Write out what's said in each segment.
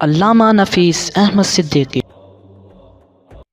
علامہ نفیس احمد صدیقی۔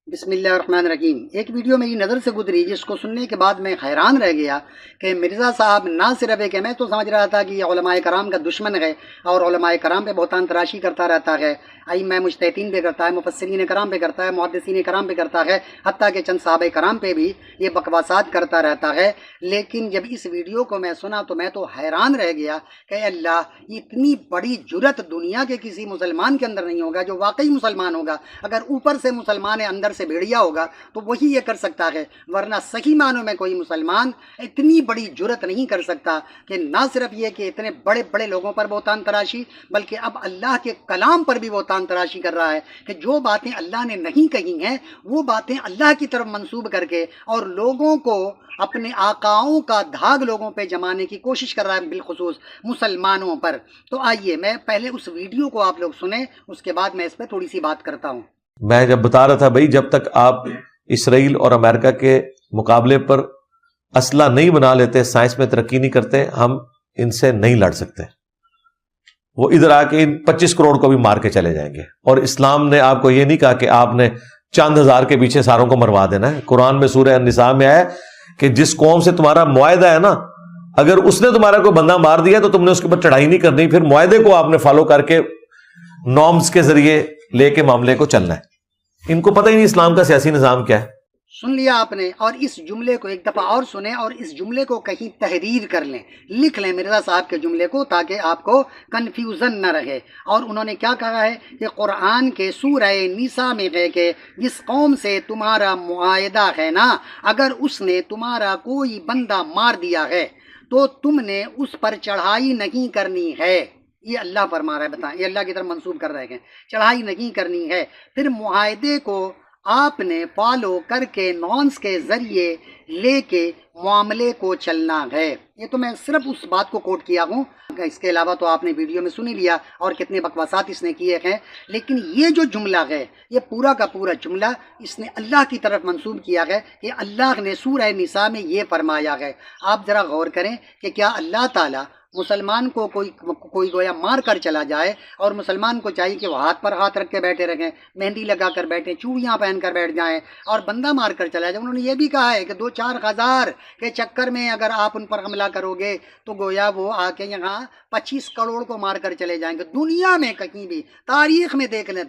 بسم اللہ الرحمن الرحیم۔ ایک ویڈیو میری نظر سے گزری جس کو سننے کے بعد میں حیران رہ گیا کہ مرزا صاحب نہ صرف ہے کہ میں تو سمجھ رہا تھا کہ یہ علماء کرام کا دشمن ہے اور علماء کرام پہ بہتان تراشی کرتا رہتا ہے، ائمہ مجتہدین پہ کرتا ہے، مفسرین کرام پہ کرتا ہے، محدثین کرام پہ کرتا ہے، حتیٰ کہ چند صحابہ کرام پہ بھی یہ بکواسات کرتا رہتا ہے۔ لیکن جب اس ویڈیو کو میں سنا تو میں تو حیران رہ گیا کہ اللہ، اتنی بڑی جرت دنیا کے کسی مسلمان کے اندر نہیں ہوگا جو واقعی مسلمان ہوگا۔ اگر اوپر سے مسلمان ہے اندر سے بھیڑیا ہوگا تو وہی یہ کر سکتا ہے، ورنہ صحیح معنوں میں کوئی مسلمان اتنی بڑی جرت نہیں کر سکتا کہ نہ صرف یہ کہ اتنے بڑے بڑے لوگوں پر بہتان تراشی، بلکہ اب اللہ کے کلام پر بھی بہتان تراشی کر رہا ہے کہ جو باتیں اللہ نے نہیں کہی ہیں وہ باتیں اللہ کی طرف منسوب کر کے اور لوگوں کو اپنے آقاؤں کا دھاگ لوگوں پہ جمانے کی کوشش کر رہا ہے، بالخصوص مسلمانوں پر۔ تو آئیے میں پہلے اس ویڈیو کو آپ لوگ سنیں، اس کے بعد میں اس پہ تھوڑی سی بات کرتا ہوں۔ میں جب بتا رہا تھا بھائی، جب تک آپ اسرائیل اور امریکہ کے مقابلے پر اسلحہ نہیں بنا لیتے، سائنس میں ترقی نہیں کرتے، ہم ان سے نہیں لڑ سکتے۔ وہ ادھر آ کے ان 25 کروڑ کو بھی مار کے چلے جائیں گے۔ اور اسلام نے آپ کو یہ نہیں کہا کہ آپ نے چند ہزار کے پیچھے ساروں کو مروا دینا ہے۔ قرآن میں سورہ النساء میں آیا کہ جس قوم سے تمہارا معاہدہ ہے نا، اگر اس نے تمہارا کوئی بندہ مار دیا تو تم نے اس کے اوپر چڑھائی نہیں کرنی، پھر معاہدے کو آپ نے فالو کر کے نارمز کے ذریعے لے کے معاملے کو چلنا ہے۔ ان کو پتہ ہی نہیں اسلام کا سیاسی نظام کیا ہے۔ سن لیا آپ نے، اور اس جملے کو ایک دفعہ اور سنیں اور اس جملے کو کہیں تحریر کر لیں، لکھ لیں مرزا صاحب کے جملے کو، تاکہ آپ کو کنفیوژن نہ رہے۔ اور انہوں نے کیا کہا ہے کہ قرآن کے سورہ نساء میں ہے کہ جس قوم سے تمہارا معاہدہ ہے نا، اگر اس نے تمہارا کوئی بندہ مار دیا ہے تو تم نے اس پر چڑھائی نہیں کرنی ہے۔ یہ اللہ فرما رہا ہے، بتائیں، یہ اللہ کی طرف منسوب کر رہے ہیں، چڑھائی نہیں کرنی ہے۔ پھر معاہدے کو آپ نے فالو کر کے نارمز کے ذریعے لے کے معاملے کو چلنا ہے۔ یہ تو میں صرف اس بات کو کوٹ کیا ہوں، اس کے علاوہ تو آپ نے ویڈیو میں سن ہی لیا اور کتنے بکواسات اس نے کیے ہیں۔ لیکن یہ جو جملہ ہے، یہ پورا کا پورا جملہ اس نے اللہ کی طرف منسوب کیا ہے کہ اللہ نے سورہ نساء میں یہ فرمایا ہے۔ آپ ذرا غور کریں کہ کیا اللہ تعالیٰ مسلمان کو کوئی گویا مار کر چلا جائے اور مسلمان کو چاہیے کہ وہ ہاتھ پر ہاتھ رکھ کے بیٹھے رہیں، مہندی لگا کر بیٹھیں، چوڑیاں پہن کر بیٹھ جائیں اور بندہ مار کر چلا جائے؟ انہوں نے یہ بھی کہا ہے کہ 2-4 ہزار کے چکر میں اگر آپ ان پر حملہ کرو گے تو گویا وہ آ کے یہاں 25 کروڑ کو مار کر چلے جائیں گے۔ دنیا میں کہیں بھی تاریخ میں دیکھ لیں،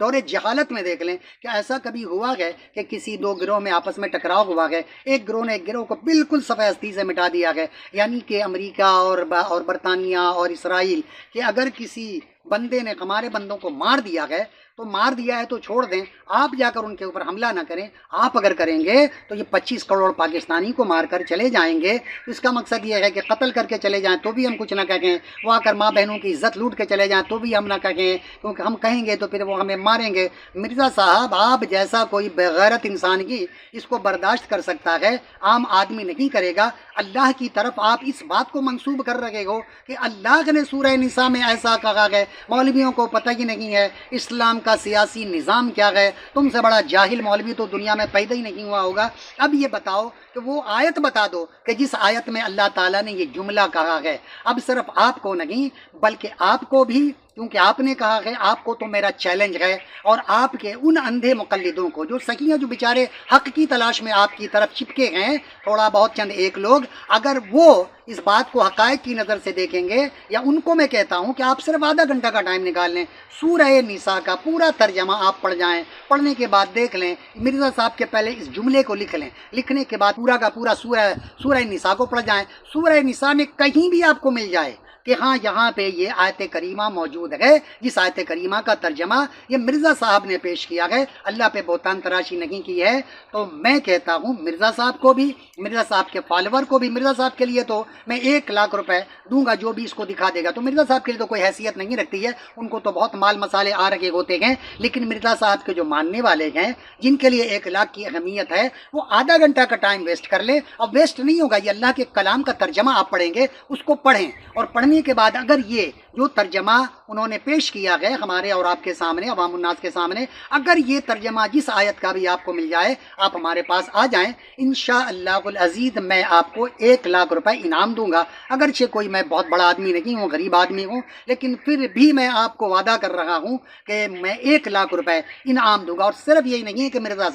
دور جہالت میں دیکھ لیں کہ ایسا کبھی ہوا ہے کہ کسی دو گروہ میں آپس میں ٹکراؤ ہوا ہے، ایک گروہ نے ایک گروہ کو بالکل صفحہ ہستی سے مٹا دیا ہے؟ یعنی کہ امریکہ اور برطانیہ اور اسرائیل کہ اگر کسی بندے نے ہمارے بندوں کو مار دیا ہے تو مار دیا ہے تو چھوڑ دیں، آپ جا کر ان کے اوپر حملہ نہ کریں۔ آپ اگر کریں گے تو یہ 25 کروڑ پاکستانی کو مار کر چلے جائیں گے۔ اس کا مقصد یہ ہے کہ قتل کر کے چلے جائیں تو بھی ہم کچھ نہ کہیں، وہ آ کر ماں بہنوں کی عزت لوٹ کے چلے جائیں تو بھی ہم نہ کہیں، کیونکہ ہم کہیں گے تو پھر وہ ہمیں ماریں گے۔ مرزا صاحب، آپ جیسا کوئی بغیرت انسان کی اس کو برداشت کر سکتا ہے، عام آدمی نہیں کرے گا۔ اللہ کی طرف آپ اس بات کو منسوب کر رہے ہو کہ اللہ نے سورہ نساء میں ایسا کہا ہے۔ مولویوں کو پتہ ہی نہیں ہے اسلام کا سیاسی نظام کیا ہے۔ تم سے بڑا جاہل مولوی تو دنیا میں پیدا ہی نہیں ہوا ہوگا۔ اب یہ بتاؤ کہ وہ آیت بتا دو کہ جس آیت میں اللہ تعالیٰ نے یہ جملہ کہا ہے۔ اب صرف آپ کو نہیں بلکہ آپ کو بھی، کیونکہ آپ نے کہا ہے، آپ کو تو میرا چیلنج ہے، اور آپ کے ان اندھے مقلدوں کو جو سکھی ہیں، جو بیچارے حق کی تلاش میں آپ کی طرف چپکے ہیں، تھوڑا بہت چند ایک لوگ، اگر وہ اس بات کو حقائق کی نظر سے دیکھیں گے، یا ان کو میں کہتا ہوں کہ آپ صرف آدھا گھنٹہ کا ٹائم نکال لیں، سورہ نساء کا پورا ترجمہ آپ پڑھ جائیں، پڑھنے کے بعد دیکھ لیں، مرزا صاحب کے پہلے اس جملے کو لکھ لیں، لکھنے کے بعد پورا کا پورا سورہ نساء کو پڑھ جائیں۔ سورہ نساء میں کہیں بھی آپ کو مل جائے کہ ہاں یہاں پہ یہ آیت کریمہ موجود ہے، جس آیت کریمہ کا ترجمہ یہ مرزا صاحب نے پیش کیا ہے، اللہ پہ بہتان تراشی نہیں کی ہے، تو میں کہتا ہوں مرزا صاحب کو بھی، مرزا صاحب کے فالوور کو بھی، مرزا صاحب کے لیے تو میں 1 لاکھ روپے دوں گا جو بھی اس کو دکھا دے گا۔ تو مرزا صاحب کے لیے تو کوئی حیثیت نہیں رکھتی ہے، ان کو تو بہت مال مسالے آ رکھے ہوتے ہیں، لیکن مرزا صاحب کے جو ماننے والے ہیں، جن کے لیے 1 لاکھ کی اہمیت ہے، وہ آدھا گھنٹہ کا ٹائم ویسٹ کر لیں، اور ویسٹ نہیں ہوگا، یہ اللہ کے کلام کا ترجمہ آپ پڑھیں گے، اس کو پڑھیں، اور پڑھنے کے بعد اگر یہ جو ترجمہ انہوں نے پیش کیا ہے ہمارے اور آپ کے سامنے، عوام الناس کے سامنے، اگر یہ ترجمہ جس آیت کا بھی آپ کو مل جائے، آپ ہمارے پاس آ جائیں، انشاءاللہ العزیز میں آپ کو 1,00,000 روپے انعام دوں گا۔ اگرچہ کوئی میں بہت بڑا آدمی نہیں ہوں، غریب آدمی ہوں، لیکن پھر بھی میں آپ کو وعدہ کر رہا ہوں کہ میں 1,00,000 روپے انعام دوں گا۔ اور صرف یہی نہیں ہے کہ مرزا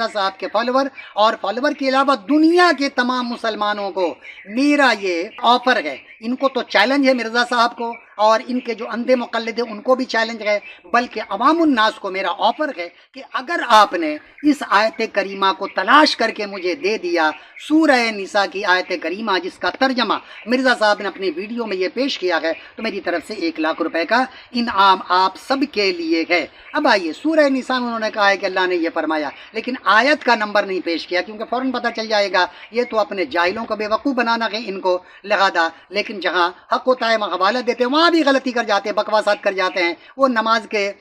صاحب کے فالوور اور فالوور کے علاوہ دنیا کے تمام مسلمانوں کو میرا یہ آفر ہے۔ ان کو تو چیلنج ہے مرزا صاحب کو، اور ان کے جو اندھے مقلد ہیں ان کو بھی چیلنج ہے، بلکہ عوام الناس کو میرا آفر ہے کہ اگر آپ نے اس آیت کریمہ کو تلاش کر کے مجھے دے دیا، سورہ نساء کی آیت کریمہ جس کا ترجمہ مرزا صاحب نے اپنی ویڈیو میں یہ پیش کیا ہے، تو میری طرف سے 1,00,000 روپے کا انعام آپ سب کے لیے ہے۔ اب آئیے، سورہ نساء میں انہوں نے کہا ہے کہ اللہ نے یہ فرمایا، لیکن آیت کا نمبر نہیں پیش کیا، کیونکہ فوراً پتہ چل جائے گا یہ تو اپنے جاہلوں کو بے وقوف بنانا ہے ان کو، لہذا لیکن جہاں حق ہوتا ہے حوالہ دیتے ہیں، وہاں بھی غلطی کر جاتے ہیں، بکواسات کر جاتے ہیں۔ وہ نماز کے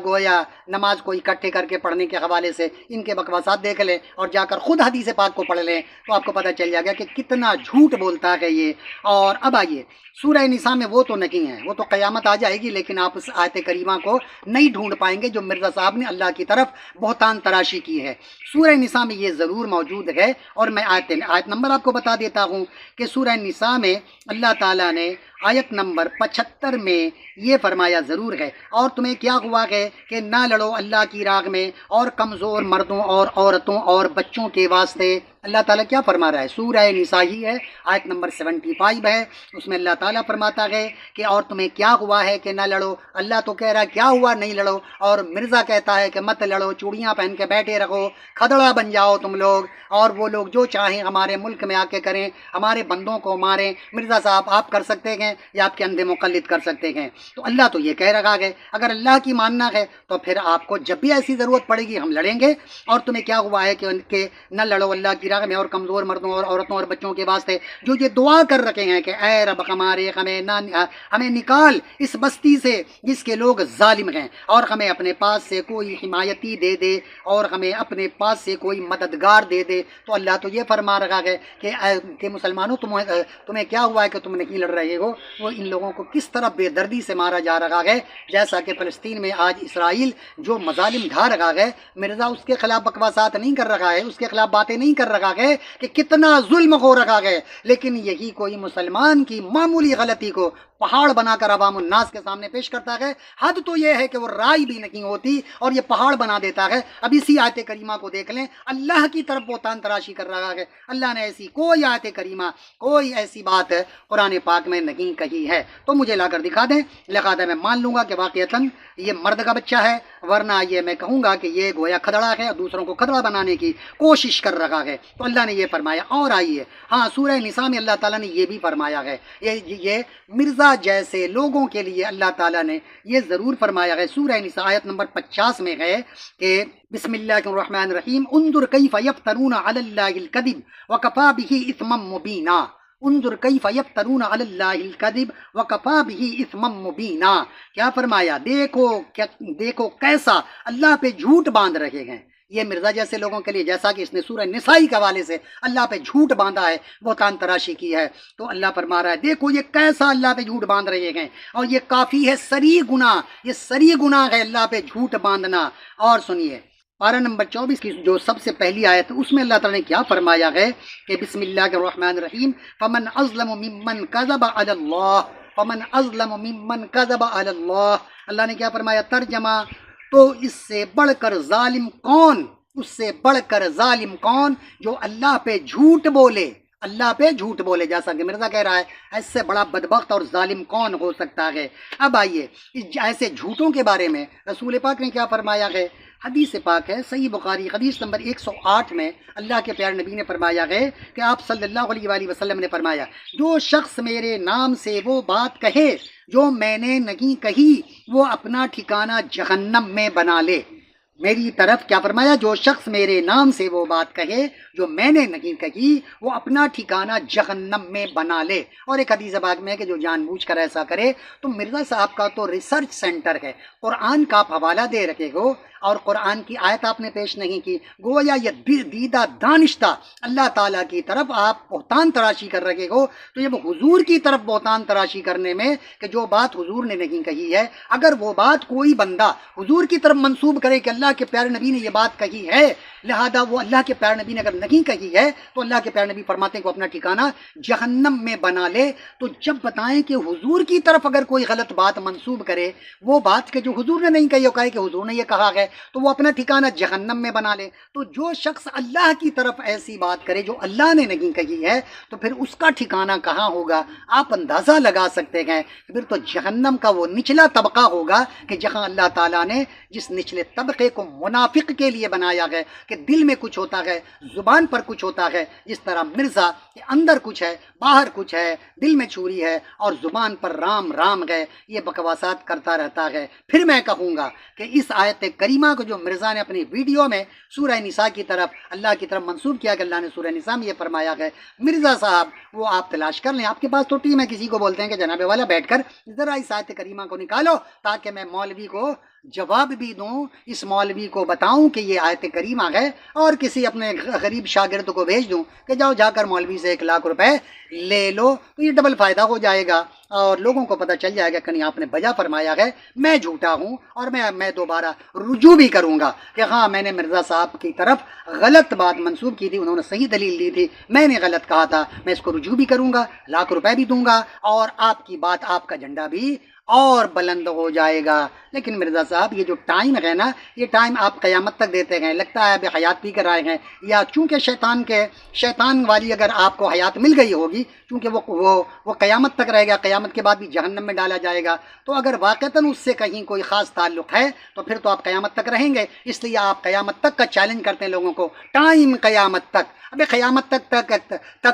گویا نماز کو اکٹھے کر کے پڑھنے کے حوالے سے ان کے بکواسات دیکھ لیں اور جا کر خود حدیث پاک کو پڑھ لیں، تو آپ کو پتہ چل جائے گا کہ کتنا جھوٹ بولتا ہے یہ۔ اور اب آئیے، سورہ نساء میں وہ تو نہیں ہے، وہ تو قیامت آ جائے گی، لیکن آپ اس آیت کریمہ کو نہیں ڈھونڈ پائیں گے جو مرزا صاحب نے اللہ کی طرف بہتان تراشی کی ہے۔ سورہ نساء میں یہ ضرور موجود ہے، اور میں آیت نمبر آپ کو بتا دیتا ہوں کہ سورہ نساء میں اللہ تعالیٰ نے آیت نمبر 75 میں یہ فرمایا ضرور ہے، اور تمہیں کیا ہوا ہے کہ نہ لڑو اللہ کی راہ میں اور کمزور مردوں اور عورتوں اور بچوں کے واسطے۔ اللہ تعالیٰ کیا فرما رہا ہے؟ سورہ نساء ہی ہے، آیت نمبر 75 ہے، اس میں اللہ تعالیٰ فرماتا ہے کہ اور تمہیں کیا ہوا ہے کہ نہ لڑو۔ اللہ تو کہہ رہا ہے کیا ہوا نہیں لڑو، اور مرزا کہتا ہے کہ مت لڑو، چوڑیاں پہن کے بیٹھے رہو، کھدڑا بن جاؤ تم لوگ، اور وہ لوگ جو چاہیں ہمارے ملک میں آ کے کریں، ہمارے بندوں کو ماریں۔ مرزا صاحب آپ کر سکتے ہیں یا آپ کے اندھے مقلد کر سکتے ہیں؟ تو اللہ تو یہ کہہ رہا ہے اگر اللہ کی ماننا ہے تو پھر آپ کو جب بھی ایسی ضرورت پڑے گی ہم لڑیں گے۔ اور تمہیں کیا ہوا ہے کہ نہ لڑو اللہ کی راہ میں اور کمزور مردوں اور عورتوں اور بچوں کے واسطے جو یہ دعا کر رکھے ہیں کہ اے رب ہمارے ہمیں نکال اس بستی سے جس کے لوگ ظالم ہیں، اور ہمیں اپنے پاس سے کوئی حمایتی دے دے، اور ہمیں اپنے پاس سے کوئی مددگار دے دے۔ تو اللہ تو یہ فرما رہا ہے کہ مسلمانوں تمہیں کیا ہوا ہے کہ تم نہیں لڑ رہے ہو؟ وہ ان لوگوں کو کس طرح بے دردی سے مارا جا رہا ہے، جیسا کہ فلسطین میں آج اسرائیل جو مظالم ڈھا رہا ہے، مرزا اس کے خلاف بکواسات نہیں کر رہا ہے، اس کے خلاف باتیں نہیں کر رہا ہے کہ کتنا ظلم ہو رہا ہے، لیکن یہی کوئی مسلمان کی معمولی غلطی کو پہاڑ بنا کر عوام الناس کے سامنے پیش کرتا ہے۔ حد تو یہ ہے کہ وہ رائے بھی نہیں ہوتی اور یہ پہاڑ بنا دیتا ہے۔ اب اسی آیت کریمہ کو دیکھ لیں، اللہ کی طرف بہتان تراشی کر رہا ہے۔ اللہ نے ایسی کوئی آیت کریمہ، کوئی ایسی بات قرآن پاک میں نہیں کہی ہے، تو مجھے لا کر دکھا دیں، لہذا میں مان لوں گا کہ واقعتاً یہ مرد کا بچہ ہے، ورنہ یہ میں کہوں گا کہ یہ گویا کھدڑا ہے اور دوسروں کو کھدڑا بنانے کی کوشش کر رہا ہے۔ تو اللہ نے یہ فرمایا۔ اور آئیے، ہاں، سورہ نساء میں اللہ تعالیٰ نے یہ بھی فرمایا ہے، یہ مرزا جیسے لوگوں کے لیے اللہ تعالیٰ نے یہ ضرور فرمایا ہے۔ سورہ نساء آیت نمبر 50 میں ہے کہ بسم اللہ الرحمن الرحیم، انظر کیف یفترون علی اللہ الکذب وکفی بہ اثما مبینا۔ انظر کیف یفترون علی اللہ الکذب وکفی بہ اثما مبینا۔ کیا فرمایا؟ دیکھو کیسا اللہ پہ جھوٹ باندھ رہے ہیں یہ مرزا جیسے لوگوں کے لیے، جیسا کہ اس نے سورہ نسائی کے حوالے سے اللہ پہ جھوٹ باندھا ہے، بہتان تراشی کی ہے۔ تو اللہ فرما رہا ہے دیکھو یہ کیسا اللہ پہ جھوٹ باندھ رہے ہیں، اور یہ کافی ہے سری گناہ، یہ سری گناہ ہے اللہ پہ جھوٹ باندھنا۔ اور سنیے، پارہ نمبر 24 کی جو سب سے پہلی آیت، اس میں اللہ تعالیٰ نے کیا فرمایا ہے کہ بسم اللہ الرحمن الرحیم، فمن اظلم ممن کذب علی اللہ، فمن اظلم ممن کذب علی اللہ۔ اللہ نے کیا فرمایا؟ ترجمہ، تو اس سے بڑھ کر ظالم کون، اس سے بڑھ کر ظالم کون جو اللہ پہ جھوٹ بولے، اللہ پہ جھوٹ بولے، جیسا کہ مرزا کہہ رہا ہے اس سے بڑا بدبخت اور ظالم کون ہو سکتا ہے۔ اب آئیے، ایسے جھوٹوں کے بارے میں رسول پاک نے کیا فرمایا ہے؟ حدیث پاک ہے، صحیح بخاری حدیث نمبر 108 میں اللہ کے پیارے نبی نے فرمایا ہے کہ آپ صلی اللہ علیہ وآلہ وسلم نے فرمایا، جو شخص میرے نام سے وہ بات کہے جو میں نے نہیں کہی، وہ اپنا ٹھکانہ جہنم میں بنا لے۔ میری طرف کیا فرمایا، جو شخص میرے نام سے وہ بات کہے جو میں نے نہیں کہی وہ اپنا ٹھکانہ جہنم میں بنا لے۔ اور ایک حدیث پاک میں ہے کہ جو جان بوجھ کر ایسا کرے، تو مرزا صاحب کا تو ریسرچ سینٹر ہے، قرآن کا آپ حوالہ دے رکھے ہو اور قرآن کی آیت آپ نے پیش نہیں کی، گویا یہ دیدہ دانشتہ اللہ تعالیٰ کی طرف آپ بہتان تراشی کر رکھے ہو۔ تو یہ حضور کی طرف بہتان تراشی کرنے میں کہ جو بات حضور نے نہیں کہی ہے، اگر وہ بات کوئی بندہ حضور کی طرف منسوب کرے کہ اللہ کے پیارے نبی نے یہ بات کہی ہے، لہذا وہ اللہ کے پیارے نبی نے اگر نہیں کہی ہے تو اللہ کے پیارے نبی فرماتے ہیں کہ وہ اپنا ٹھکانہ جہنم میں بنا لے۔ تو جب بتائیں کہ حضور کی طرف اگر کوئی غلط بات منسوب کرے، وہ بات کہ جو حضور نے نہیں کہی، کہے کہ حضور نے یہ کہا ہے، تو وہ اپنا ٹھکانہ جہنم میں بنا لے۔ تو جو شخص اللہ کی طرف ایسی بات کرے جو اللہ نے نہیں کہی ہے، تو پھر اس کا ٹھکانہ کہاں ہوگا؟ آپ اندازہ لگا سکتے ہیں، پھر تو جہنم کا وہ نچلا طبقہ ہوگا کہ جہاں اللہ تعالیٰ نے جس نچلے طبقے کو منافق کے لیے بنایا ہے کہ دل میں کچھ ہوتا ہے، زبان پر کچھ ہوتا ہے، جس طرح مرزا کے اندر کچھ ہے، باہر کچھ ہے، دل میں چھری ہے اور زبان پر رام رام ہے، یہ بکواسات کرتا رہتا ہے۔ پھر میں کہوں گا کہ اس آیت کریمہ کو جو مرزا نے اپنی ویڈیو میں سورہ نساء کی طرف اللہ کی طرف منسوب کیا کہ اللہ نے سورہ نساء میں یہ فرمایا ہے، مرزا صاحب وہ آپ تلاش کر لیں، آپ کے پاس تو ٹیم ہے، کسی کو بولتے ہیں کہ جناب والا بیٹھ کر ذرا اس آیت کریمہ کو نکالو تاکہ میں مولوی کو جواب بھی دوں، اس مولوی کو بتاؤں کہ یہ آیت کریمہ ہے، اور کسی اپنے غریب شاگرد کو بھیج دوں کہ جاؤ جا کر مولوی سے 1 لاکھ روپے لے لو، تو یہ ڈبل فائدہ ہو جائے گا اور لوگوں کو پتہ چل جائے گا کہ آپ نے بجا فرمایا ہے، میں جھوٹا ہوں، اور میں دوبارہ رجوع بھی کروں گا کہ ہاں میں نے مرزا صاحب کی طرف غلط بات منسوب کی تھی، انہوں نے صحیح دلیل دی تھی، میں نے غلط کہا تھا، میں اس کو رجوع بھی کروں گا، 1 لاکھ روپے بھی دوں گا، اور آپ کی بات، آپ کا جھنڈا بھی اور بلند ہو جائے گا۔ لیکن مرزا صاحب یہ جو ٹائم ہے نا، یہ ٹائم آپ قیامت تک دیتے ہیں، لگتا ہے ابھی حیات پی کر آئے ہیں، یا چونکہ شیطان والی اگر آپ کو حیات مل گئی ہوگی، چونکہ وہ قیامت تک رہے گا، قیامت کے بعد بھی جہنم میں ڈالا جائے گا، تو اگر واقعتاً اس سے کہیں کوئی خاص تعلق ہے تو پھر تو آپ قیامت تک رہیں گے، اس لیے آپ قیامت تک کا چیلنج کرتے ہیں لوگوں کو، ٹائم قیامت تک۔ ابھی قیامت تک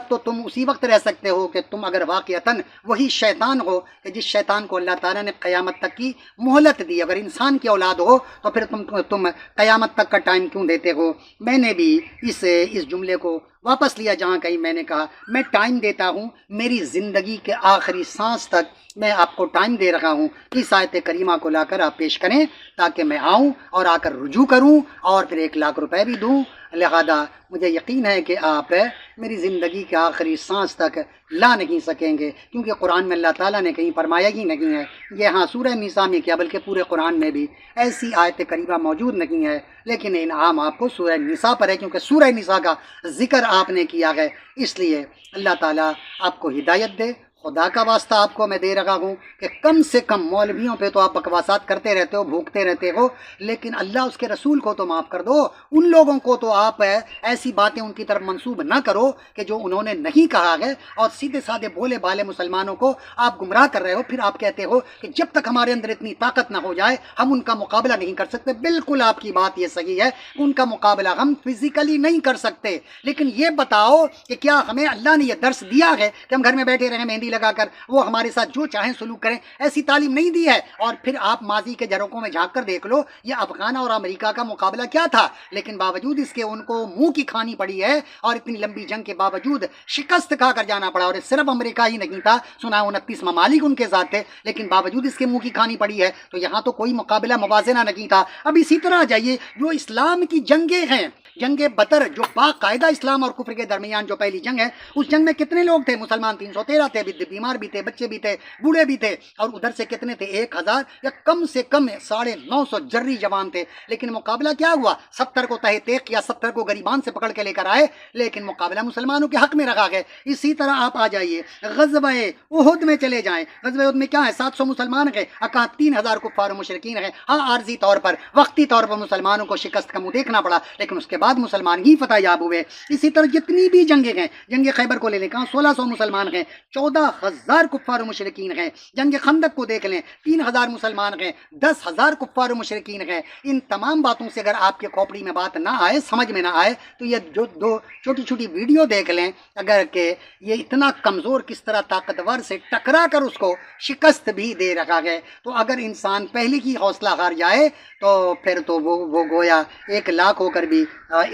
تو تم اسی وقت رہ سکتے ہو کہ تم اگر واقعتاً وہی شیطان ہو کہ جس شیطان کو اللہ تعالیٰ نے قیامت تک کی مہلت دی، اگر انسان کی اولاد ہو تو پھر تم قیامت تک کا ٹائم کیوں دیتے ہو؟ میں نے بھی اس جملے کو واپس لیا جہاں کہیں میں نے کہا میں ٹائم دیتا ہوں، میری زندگی کے آخری سانس تک میں آپ کو ٹائم دے رہا ہوں، اس آیت کریمہ کو لا کر آپ پیش کریں تاکہ میں آؤں اور آ کر رجوع کروں اور پھر 1 لاکھ روپے بھی دوں۔ لہذا مجھے یقین ہے کہ آپ میری زندگی کے آخری سانس تک لا نہیں سکیں گے، کیونکہ قرآن میں اللہ تعالیٰ نے کہیں فرمایا ہی نہیں ہے، یہ ہاں سورہ نساء میں کیا بلکہ پورے قرآن میں بھی ایسی آیت کریمہ موجود نہیں ہے، لیکن انعام آپ کو سورہ نساء پر ہے، کیونکہ سورہ نساء کا ذکر آپ نے کیا ہے، اس لیے اللہ تعالیٰ آپ کو ہدایت دے۔ خدا کا واسطہ آپ کو میں دے رہا ہوں کہ کم سے کم مولویوں پہ تو آپ بکواسات کرتے رہتے ہو، بھوکتے رہتے ہو، لیکن اللہ اس کے رسول کو تو معاف کر دو، ان لوگوں کو تو آپ ایسی باتیں ان کی طرف منسوب نہ کرو کہ جو انہوں نے نہیں کہا ہے، اور سیدھے سادے بولے بالے مسلمانوں کو آپ گمراہ کر رہے ہو، پھر آپ کہتے ہو کہ جب تک ہمارے اندر اتنی طاقت نہ ہو جائے ہم ان کا مقابلہ نہیں کر سکتے۔ بالکل آپ کی بات یہ صحیح ہے، ان کا مقابلہ ہم فزیکلی نہیں کر سکتے، لیکن یہ بتاؤ کہ کیا ہمیں اللہ نے یہ درس دیا ہے کہ ہم گھر میں بیٹھے رہیں مہندی لگا کر وہ ہمارے ساتھ جو چاہیں سلوک کریں؟ ایسی تعلیم نہیں دی ہے۔ اور پھر آپ ماضی کے جھروکوں میں جھانک کر دیکھ لو، یہ افغان اور امریکہ کا مقابلہ کیا تھا، لیکن باوجود اس کے ان کو منہ کی کھانی پڑی ہے، اور اتنی لمبی جنگ کے باوجود شکست کھا کر جانا پڑا، اور صرف امریکہ ہی نہیں تھا، سنا 29 ممالک ان کے ساتھ تھے، لیکن باوجود اس کے منہ کی کھانی پڑی ہے۔ تو یہاں تو کوئی مقابلہ موازنہ نہیں تھا۔ اب اسی طرح جائیے جو اسلام کی جنگیں ہیں، جنگ بدر جو باقاعدہ اسلام اور کفر کے درمیان جو پہلی جنگ ہے، اس جنگ میں کتنے لوگ تھے؟ مسلمان 313 تھے، بیمار بھی تھے، بچے بھی تھے، بوڑھے بھی تھے، اور ادھر سے کتنے تھے؟ 1000 یا کم سے کم 950 جری جوان تھے، لیکن مقابلہ کیا ہوا؟ 70 کو تہہ تیغ کیا، 70 کو گریبان سے پکڑ کے لے کر آئے، لیکن مقابلہ مسلمانوں کے حق میں رکھا گیا۔ اسی طرح آپ آ جائیے غزوہ احد میں چلے جائیں، غزوہ احد میں کیا ہے؟ 700 مسلمان ہیں، 3000 کفار و مشرکین ہیں۔ ہاں عارضی طور پر وقتی طور پر مسلمانوں کو شکست کا منہ دیکھنا پڑا، لیکن اس کے بعد مسلمان ہی فتح یاب ہوئے۔ اسی طرح جتنی بھی جنگیں ہیں، جنگ خیبر کو لے لیں، کہاں 1600 مسلمان ہیں، 14 50,000 کفار و مشرکین ہیں. جنگ خندق کو دیکھ لیں، 3,000 مسلمان ہیں، 10,000 کفار و مشرکین ہیں. ان تمام باتوں سے اگر آپ کے کھوپڑی میں بات نہ آئے، سمجھ میں نہ آئے، تو یہ جو دو چھوٹی چھوٹی ویڈیو دیکھ لیں، اگر کہ یہ اتنا کمزور کس طرح طاقتور سے ٹکرا کر اس کو شکست بھی دے رکھا ہے. تو اگر انسان پہلے کی حوصلہ ہار جائے تو پھر تو وہ گویا 1,00,000 ہو کر بھی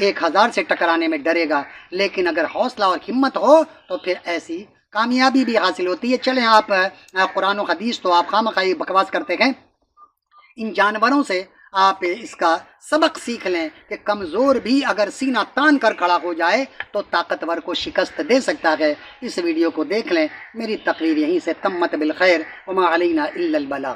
1,000 سے ٹکرانے میں ڈرے گا. لیکن اگر حوصلہ اور ہمت ہو تو پھر ایسی کامیابی بھی حاصل ہوتی ہے. چلیں آپ قرآن و حدیث تو آپ خواہ بکواس کرتے ہیں، ان جانوروں سے آپ اس کا سبق سیکھ لیں کہ کمزور بھی اگر سینہ تان کر کھڑا ہو جائے تو طاقتور کو شکست دے سکتا ہے. اس ویڈیو کو دیکھ لیں. میری تقریر یہیں سے تمت بالخیر وما علینا الا البلاغ.